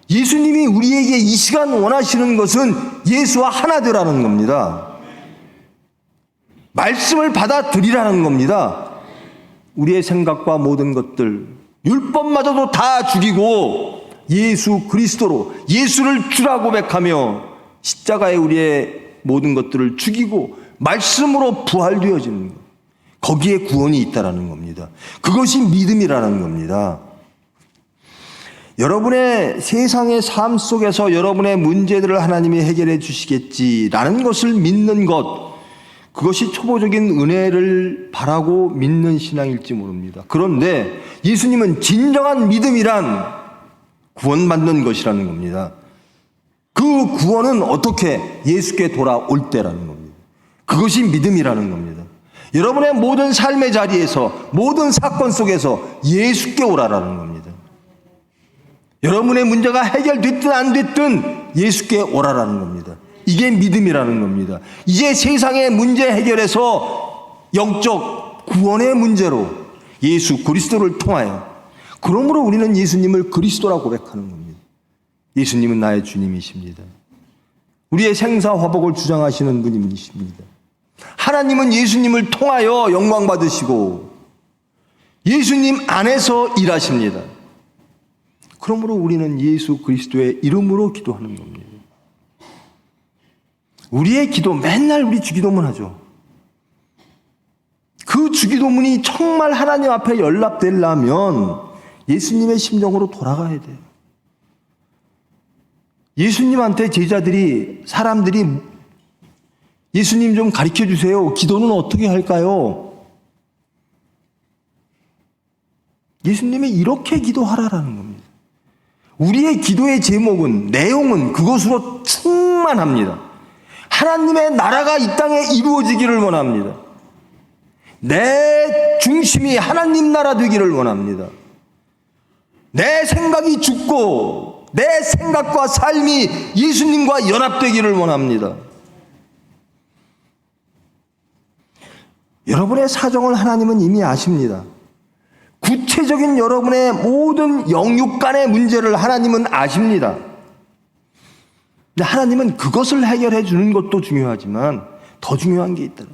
S5: 예수님이 우리에게 이 시간 원하시는 것은 예수와 하나 되라는 겁니다. 말씀을 받아들이라는 겁니다. 우리의 생각과 모든 것들, 율법마저도 다 죽이고 예수 그리스도로 예수를 주라 고백하며 십자가에 우리의 모든 것들을 죽이고 말씀으로 부활되어지는 것. 거기에 구원이 있다라는 겁니다. 그것이 믿음이라는 겁니다. 여러분의 세상의 삶 속에서 여러분의 문제들을 하나님이 해결해 주시겠지라는 것을 믿는 것, 그것이 초보적인 은혜를 바라고 믿는 신앙일지 모릅니다. 그런데 예수님은 진정한 믿음이란 구원받는 것이라는 겁니다. 그 구원은 어떻게? 예수께 돌아올 때라는 겁니다. 그것이 믿음이라는 겁니다. 여러분의 모든 삶의 자리에서 모든 사건 속에서 예수께 오라라는 겁니다. 여러분의 문제가 해결됐든 안 됐든 예수께 오라라는 겁니다. 이게 믿음이라는 겁니다. 이제 세상의 문제 해결에서 영적 구원의 문제로 예수 그리스도를 통하여, 그러므로 우리는 예수님을 그리스도라고 고백하는 겁니다. 예수님은 나의 주님이십니다. 우리의 생사화복을 주장하시는 분이십니다. 하나님은 예수님을 통하여 영광 받으시고 예수님 안에서 일하십니다. 그러므로 우리는 예수 그리스도의 이름으로 기도하는 겁니다. 우리의 기도, 맨날 우리 주기도문 하죠. 그 주기도문이 정말 하나님 앞에 연락되려면 예수님의 심정으로 돌아가야 돼요. 예수님한테 제자들이, 사람들이 예수님 좀 가르쳐 주세요. 기도는 어떻게 할까요? 예수님이 이렇게 기도하라라는 겁니다. 우리의 기도의 제목은, 내용은 그것으로 충만합니다. 하나님의 나라가 이 땅에 이루어지기를 원합니다. 내 중심이 하나님 나라 되기를 원합니다. 내 생각이 죽고 내 생각과 삶이 예수님과 연합되기를 원합니다. 여러분의 사정을 하나님은 이미 아십니다. 구체적인 여러분의 모든 영육 간의 문제를 하나님은 아십니다. 근데 하나님은 그것을 해결해 주는 것도 중요하지만 더 중요한 게 있다.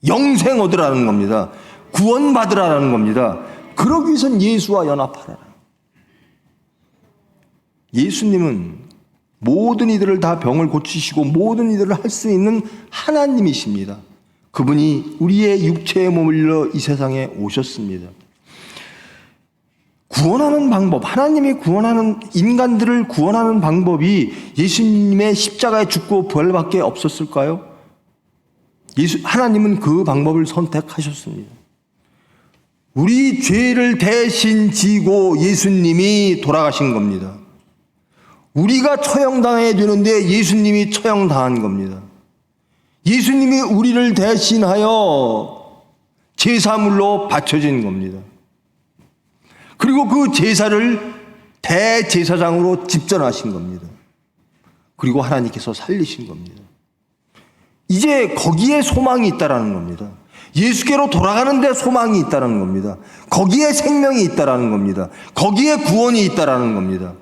S5: 영생 얻으라는 겁니다. 구원받으라는 겁니다. 그러기 위해선 예수와 연합하라. 예수님은 모든 이들을 다 병을 고치시고 모든 이들을 할 수 있는 하나님이십니다. 그분이 우리의 육체에 머물러 이 세상에 오셨습니다. 구원하는 방법, 하나님이 구원하는, 인간들을 구원하는 방법이 예수님의 십자가에 죽고 부활밖에 없었을까요? 하나님은 그 방법을 선택하셨습니다. 우리 죄를 대신 지고 예수님이 돌아가신 겁니다. 우리가 처형당해야 되는데 예수님이 처형당한 겁니다. 예수님이 우리를 대신하여 제사물로 바쳐진 겁니다. 그리고 그 제사를 대제사장으로 집전하신 겁니다. 그리고 하나님께서 살리신 겁니다. 이제 거기에 소망이 있다라는 겁니다. 예수께로 돌아가는 데 소망이 있다라는 겁니다. 거기에 생명이 있다라는 겁니다. 거기에 구원이 있다라는 겁니다.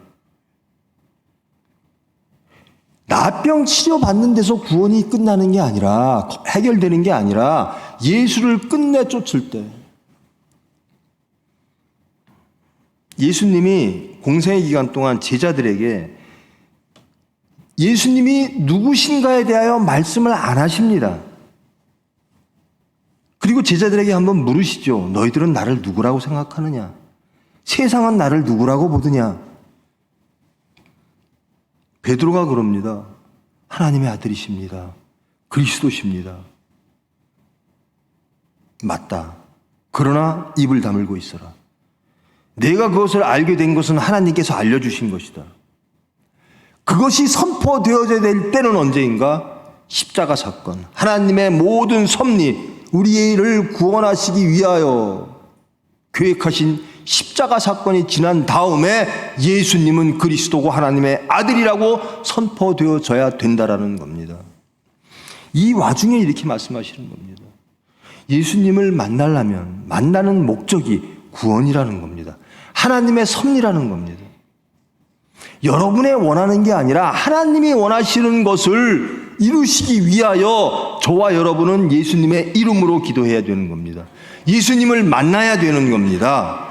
S5: 나병 치료받는 데서 구원이 끝나는 게 아니라, 해결되는 게 아니라 예수를 끝내 쫓을 때, 예수님이 공생의 기간 동안 제자들에게 예수님이 누구신가에 대하여 말씀을 안 하십니다. 그리고 제자들에게 한번 물으시죠. 너희들은 나를 누구라고 생각하느냐? 세상은 나를 누구라고 보느냐? 베드로가 그럽니다. 하나님의 아들이십니다. 그리스도십니다. 맞다. 그러나 입을 다물고 있어라. 내가 그것을 알게 된 것은 하나님께서 알려주신 것이다. 그것이 선포되어져야 될 때는 언제인가? 십자가 사건. 하나님의 모든 섭리, 우리를 구원하시기 위하여 계획하신 십자가 사건이 지난 다음에 예수님은 그리스도고 하나님의 아들이라고 선포되어져야 된다라는 겁니다. 이 와중에 이렇게 말씀하시는 겁니다. 예수님을 만나려면 만나는 목적이 구원이라는 겁니다. 하나님의 섭리라는 겁니다. 여러분의 원하는 게 아니라 하나님이 원하시는 것을 이루시기 위하여 저와 여러분은 예수님의 이름으로 기도해야 되는 겁니다. 예수님을 만나야 되는 겁니다.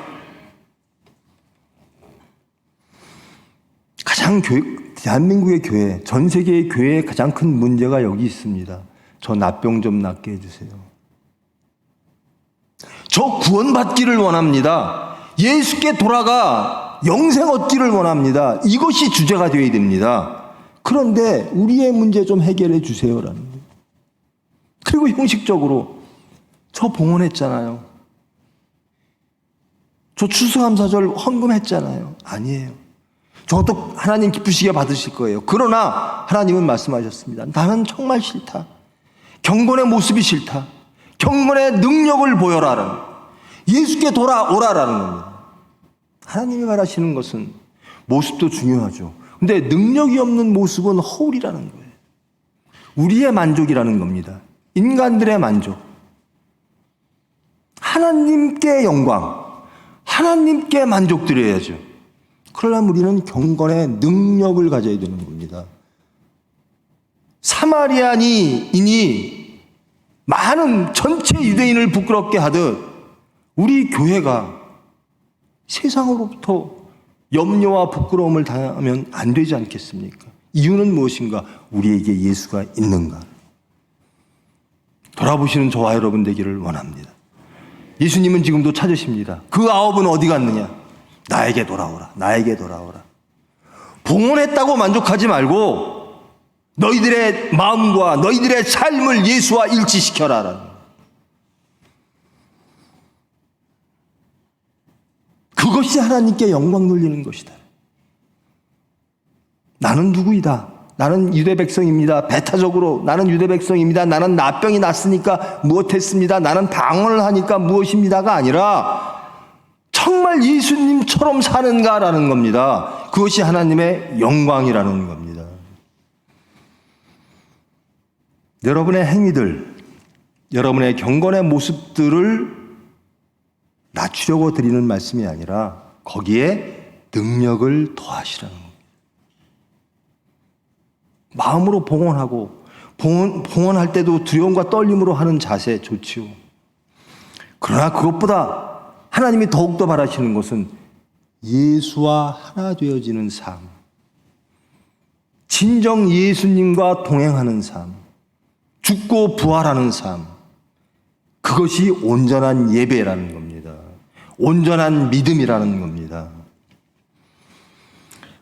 S5: 대한민국의 교회, 전 세계의 교회의 가장 큰 문제가 여기 있습니다. 저 납병 좀 낫게 해주세요. 저 구원받기를 원합니다. 예수께 돌아가 영생 얻기를 원합니다. 이것이 주제가 되어야 됩니다. 그런데 우리의 문제 좀 해결해 주세요라는 거예요. 그리고 형식적으로 저 봉헌했잖아요. 저 추수감사절 헌금했잖아요. 아니에요. 저것도 하나님 기쁘시게 받으실 거예요. 그러나 하나님은 말씀하셨습니다. 나는 정말 싫다. 경건의 모습이 싫다. 경건의 능력을 보여라라는, 예수께 돌아오라라는 겁니다. 하나님이 말하시는 것은 모습도 중요하죠. 근데 능력이 없는 모습은 허울이라는 거예요. 우리의 만족이라는 겁니다. 인간들의 만족. 하나님께 영광, 하나님께 만족드려야죠. 그러려면 우리는 경건의 능력을 가져야 되는 겁니다. 사마리아인이 많은 전체 유대인을 부끄럽게 하듯 우리 교회가 세상으로부터 염려와 부끄러움을 당하면 안 되지 않겠습니까? 이유는 무엇인가? 우리에게 예수가 있는가? 돌아보시는 저와 여러분 되기를 원합니다. 예수님은 지금도 찾으십니다. 그 아홉은 어디 갔느냐? 나에게 돌아오라. 나에게 돌아오라. 봉헌했다고 만족하지 말고 너희들의 마음과 너희들의 삶을 예수와 일치시켜라. 그것이 하나님께 영광 돌리는 것이다. 나는 누구이다. 나는 유대 백성입니다. 배타적으로 나는 유대 백성입니다. 나는 나병이 났으니까 무엇했습니다. 나는 방언을 하니까 무엇입니다가 아니라 정말 예수님처럼 사는가라는 겁니다. 그것이 하나님의 영광이라는 겁니다. 여러분의 행위들, 여러분의 경건의 모습들을 낮추려고 드리는 말씀이 아니라 거기에 능력을 더하시라는 겁니다. 마음으로 봉헌하고 봉헌할 때도 두려움과 떨림으로 하는 자세 좋지요. 그러나 그것보다 하나님이 더욱더 바라시는 것은 예수와 하나 되어지는 삶, 진정 예수님과 동행하는 삶, 죽고 부활하는 삶, 그것이 온전한 예배라는 겁니다. 온전한 믿음이라는 겁니다.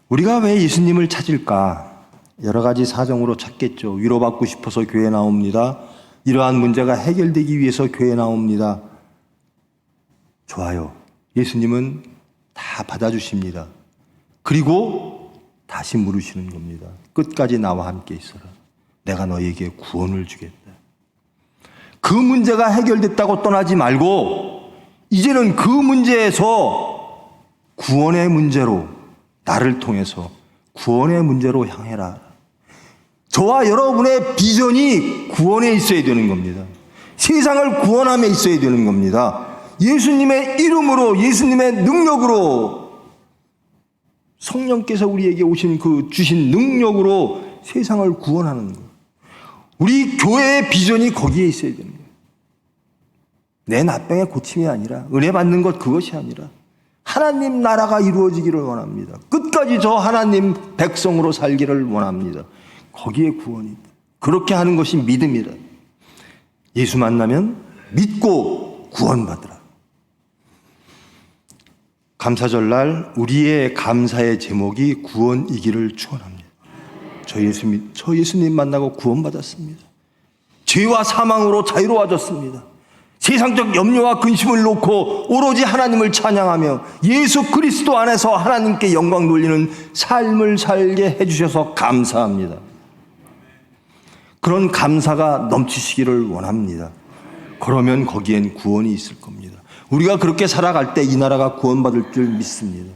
S5: 우리가 왜 예수님을 찾을까? 여러 가지 사정으로 찾겠죠. 위로받고 싶어서 교회에 나옵니다. 이러한 문제가 해결되기 위해서 교회에 나옵니다. 좋아요. 예수님은 다 받아주십니다. 그리고 다시 물으시는 겁니다. 끝까지 나와 함께 있어라. 내가 너에게 구원을 주겠다. 그 문제가 해결됐다고 떠나지 말고 이제는 그 문제에서 구원의 문제로, 나를 통해서 구원의 문제로 향해라. 저와 여러분의 비전이 구원에 있어야 되는 겁니다. 세상을 구원함에 있어야 되는 겁니다. 예수님의 이름으로, 예수님의 능력으로, 성령께서 우리에게 오신 그 주신 능력으로 세상을 구원하는 것. 우리 교회의 비전이 거기에 있어야 되는 거예요. 내 나병의 고침이 아니라, 은혜 받는 것 그것이 아니라 하나님 나라가 이루어지기를 원합니다. 끝까지 저 하나님 백성으로 살기를 원합니다. 거기에 구원이 있다. 그렇게 하는 것이 믿음이다. 예수 만나면 믿고 구원받으라. 감사절날 우리의 감사의 제목이 구원이기를 축원합니다. 저 예수님 만나고 구원받았습니다. 죄와 사망으로 자유로워졌습니다. 세상적 염려와 근심을 놓고 오로지 하나님을 찬양하며 예수 그리스도 안에서 하나님께 영광 돌리는 삶을 살게 해주셔서 감사합니다. 그런 감사가 넘치시기를 원합니다. 그러면 거기엔 구원이 있을 겁니다. 우리가 그렇게 살아갈 때 이 나라가 구원받을 줄 믿습니다.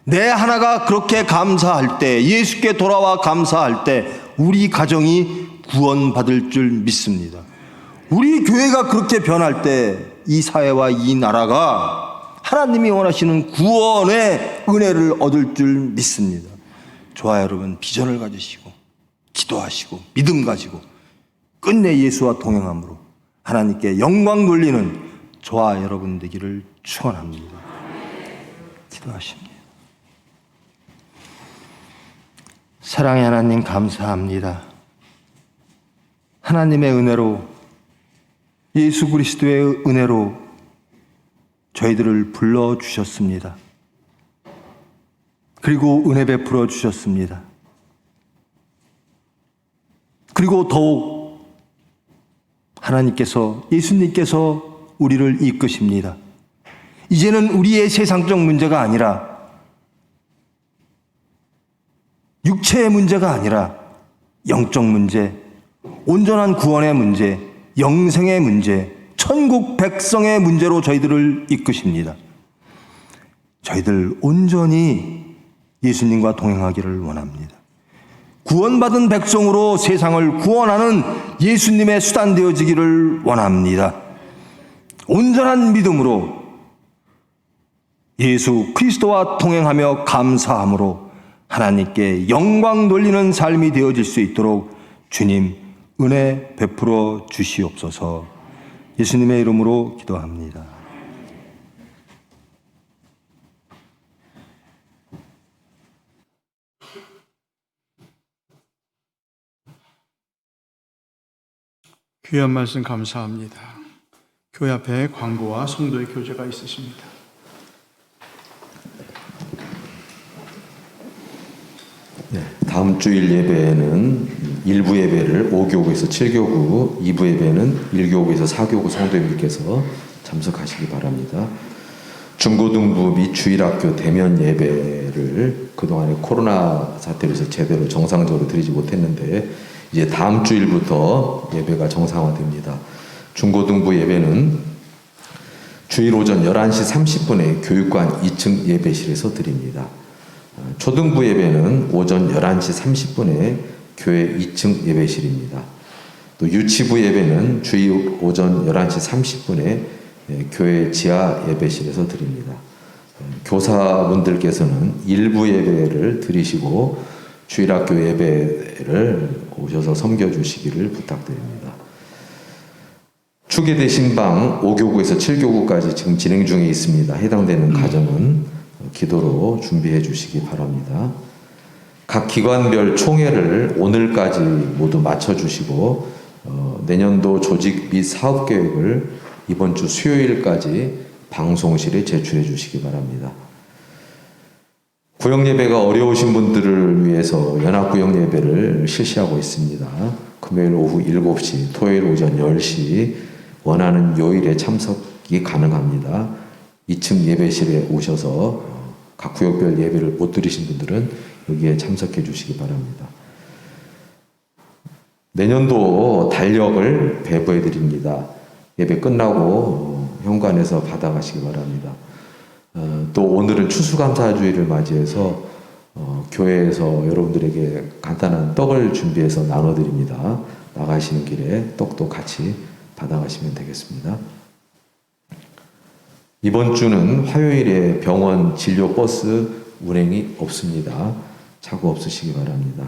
S5: 내 하나가 그렇게 감사할 때, 예수께 돌아와 감사할 때 우리 가정이 구원받을 줄 믿습니다. 우리 교회가 그렇게 변할 때 이 사회와 이 나라가 하나님이 원하시는 구원의 은혜를 얻을 줄 믿습니다. 좋아요, 여러분. 비전을 가지시고 기도하시고 믿음 가지고 끝내 예수와 동행함으로 하나님께 영광 돌리는 저와 여러분 되기를 축원합니다. 기도하십니다. 사랑의 하나님 감사합니다. 하나님의 은혜로, 예수 그리스도의 은혜로 저희들을 불러주셨습니다. 그리고 은혜 베풀어 주셨습니다. 그리고 더욱 하나님께서, 예수님께서 우리를 이끄십니다. 이제는 우리의 세상적 문제가 아니라, 육체의 문제가 아니라 영적 문제, 온전한 구원의 문제, 영생의 문제, 천국 백성의 문제로 저희들을 이끄십니다. 저희들 온전히 예수님과 동행하기를 원합니다. 구원받은 백성으로 세상을 구원하는 예수님의 수단 되어지기를 원합니다. 온전한 믿음으로 예수 그리스도와 동행하며 감사함으로 하나님께 영광 돌리는 삶이 되어질 수 있도록 주님 은혜 베풀어 주시옵소서. 예수님의 이름으로 기도합니다.
S2: 귀한 말씀 감사합니다. 교회 앞에 광고와 성도의 교제가 있으십니다.
S1: 네, 다음 주일 예배에는 1부 예배를 5교구에서 7교구, 2부 예배는 1교구에서 4교구 성도님들께서 참석하시기 바랍니다. 중고등부 및 주일학교 대면 예배를 그동안에 코로나 사태로 해서 제대로 정상적으로 드리지 못했는데 이제 다음 주일부터 예배가 정상화됩니다. 중고등부 예배는 주일 오전 11시 30분에 교육관 2층 예배실에서 드립니다. 초등부 예배는 오전 11시 30분에 교회 2층 예배실입니다. 또 또 유치부 예배는 주일 오전 11시 30분에 교회 지하 예배실에서 드립니다. 교사분들께서는 일부 예배를 드리시고 주일학교 예배를 오셔서 섬겨주시기를 부탁드립니다. 추계대신방 5교구에서 7교구까지 지금 진행 중에 있습니다. 해당되는 가정은 기도로 준비해 주시기 바랍니다. 각 기관별 총회를 오늘까지 모두 마쳐주시고 내년도 조직 및 사업계획을 이번 주 수요일까지 방송실에 제출해 주시기 바랍니다. 구역예배가 어려우신 분들을 위해서 연합구역예배를 실시하고 있습니다. 금요일 오후 7시, 토요일 오전 10시 원하는 요일에 참석이 가능합니다. 2층 예배실에 오셔서 각 구역별 예배를 못 들으신 분들은 여기에 참석해 주시기 바랍니다. 내년도 달력을 배부해 드립니다. 예배 끝나고 현관에서 받아가시기 바랍니다. 또 오늘은 추수감사주의를 맞이해서 교회에서 여러분들에게 간단한 떡을 준비해서 나눠드립니다. 나가시는 길에 떡도 같이 받아가시면 되겠습니다. 이번 주는 화요일에 병원 진료버스 운행이 없습니다. 착오 없으시기 바랍니다.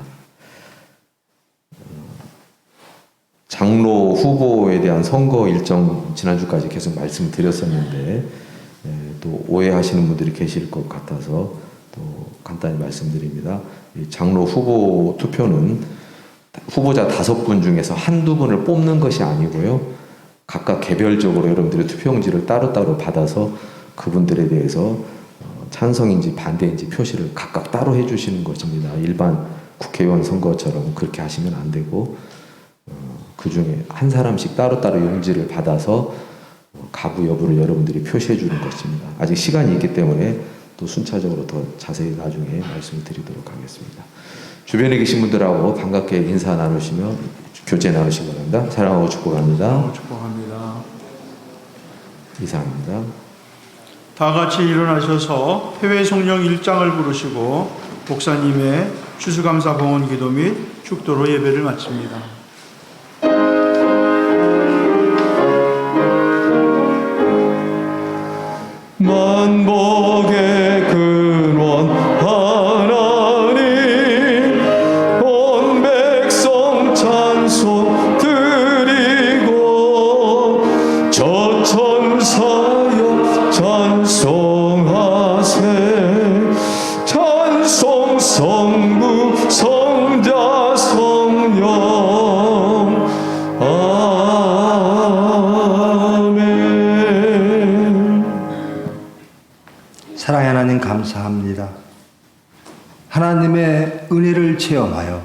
S1: 장로 후보에 대한 선거 일정 지난주까지 계속 말씀드렸었는데 또 오해하시는 분들이 계실 것 같아서 또 간단히 말씀드립니다. 장로 후보 투표는 후보자 5분 중에서 한두 분을 뽑는 것이 아니고요. 각각 개별적으로 여러분들의 투표용지를 따로따로 받아서 그분들에 대해서 찬성인지 반대인지 표시를 각각 따로 해주시는 것입니다. 일반 국회의원 선거처럼 그렇게 하시면 안 되고 그 중에 한 사람씩 따로따로 용지를 받아서 가부 여부를 여러분들이 표시해 주는 것입니다. 아직 시간이 있기 때문에 또 순차적으로 더 자세히 나중에 말씀을 드리도록 하겠습니다. 주변에 계신 분들하고 반갑게 인사 나누시며 교제 나누시기 바랍니다. 사랑하고 축복합니다.
S2: 축복합니다.
S1: 이상입니다.
S2: 다 같이 일어나셔서 해외 성령 1장을 부르시고 목사님의 추수감사 봉헌 기도 및 축도로 예배를 마칩니다.
S3: 만복의 근원 하나님 온 백성 찬송 드리고 저 천사여 찬송하세 찬송 성부 성자 성령
S5: 사랑의 하나님 감사합니다. 하나님의 은혜를 체험하여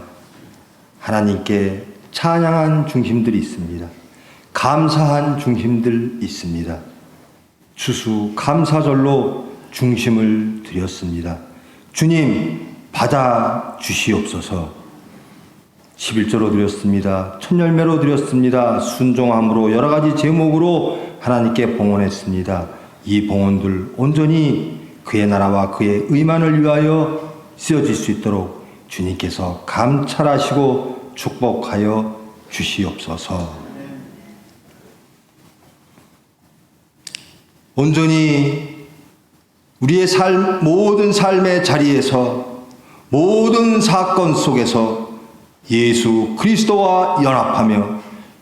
S5: 하나님께 찬양한 중심들이 있습니다. 감사한 중심들 있습니다. 추수 감사절로 중심을 드렸습니다. 주님 받아 주시옵소서. 11조로 드렸습니다. 천열매로 드렸습니다. 순종함으로 여러 가지 제목으로 하나님께 봉헌했습니다. 이 봉헌들 온전히 그의 나라와 그의 의만을 위하여 쓰여질 수 있도록 주님께서 감찰하시고 축복하여 주시옵소서. 온전히 우리의 모든 삶의 자리에서 모든 사건 속에서 예수 그리스도와 연합하며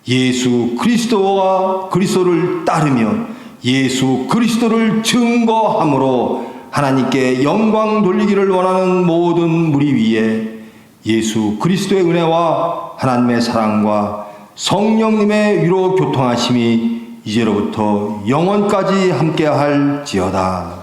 S5: 예수 그리스도와 그리스도를 따르며 예수 그리스도를 증거함으로 하나님께 영광 돌리기를 원하는 모든 무리 위에 예수 그리스도의 은혜와 하나님의 사랑과 성령님의 위로 교통하심이 이제로부터 영원까지 함께할지어다.